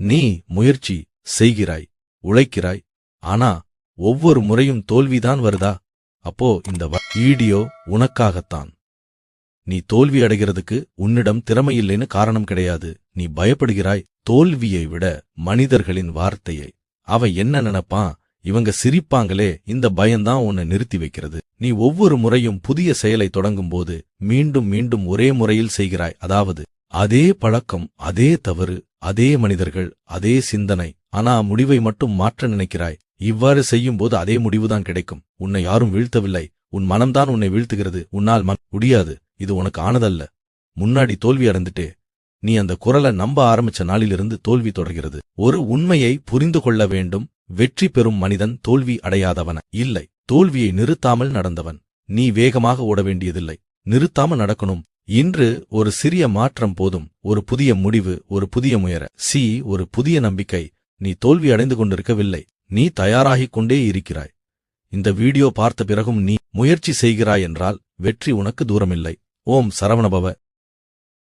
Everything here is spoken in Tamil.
நீ முயற்சி செய்கிறாய், உழைக்கிறாய், ஆனா ஒவ்வொரு முறையும் தோல்விதான் வருதா? அப்போ இந்த வீடியோ உனக்காகத்தான். நீ தோல்வி அடைகிறதுக்கு உன்னிடம் திறமையில்லைன்னு காரணம் கிடையாது. நீ பயப்படுகிறாய் தோல்வியை விட மனிதர்களின் வார்த்தையை. அவன் என்ன நினைப்பான், இவங்க சிரிப்பாங்களே, இந்த பயம்தான் உன்னை நிறுத்தி வைக்கிறது. நீ ஒவ்வொரு முறையும் புதிய செயலை தொடங்கும்போது மீண்டும் மீண்டும் ஒரே முறையில் செய்கிறாய். அதாவது அதே பழக்கம், அதே தவறு, அதே மனிதர்கள், அதே சிந்தனை. ஆனா முடிவை மட்டும் மாற்ற நினைக்கிறாய். இவ்வாறு செய்யும்போது அதே முடிவுதான் கிடைக்கும். உன்னை யாரும் வீழ்த்தவில்லை, உன் மனம்தான் உன்னை வீழ்த்துகிறது. உன்னால் முடியாது, இது உனக்கு ஆனதல்ல. முன்னாடி தோல்வி அடைந்துட்டே. நீ அந்த குரலை நம்ப ஆரம்பிச்ச நாளிலிருந்து தோல்வி தொடர்கிறது. ஒரு உண்மையை புரிந்து கொள்ள வேண்டும். வெற்றி பெறும் மனிதன் தோல்வி அடையாதவன் இல்லை, தோல்வியை நிறுத்தாமல் நடந்தவன். நீ வேகமாக ஓட வேண்டியதில்லை, நிறுத்தாம நடக்கணும். இன்று ஒரு சிறிய மாற்றம் போதும். ஒரு புதிய முடிவு, ஒரு புதிய ஒரு புதிய நம்பிக்கை. நீ தோல்வி அடைந்து கொண்டிருக்கவில்லை, நீ தயாராகிக் கொண்டே இருக்கிறாய். இந்த வீடியோ பார்த்த பிறகும் நீ முயற்சி செய்கிறாய் என்றால் வெற்றி உனக்கு தூரமில்லை. ஓம் சரவணபவ.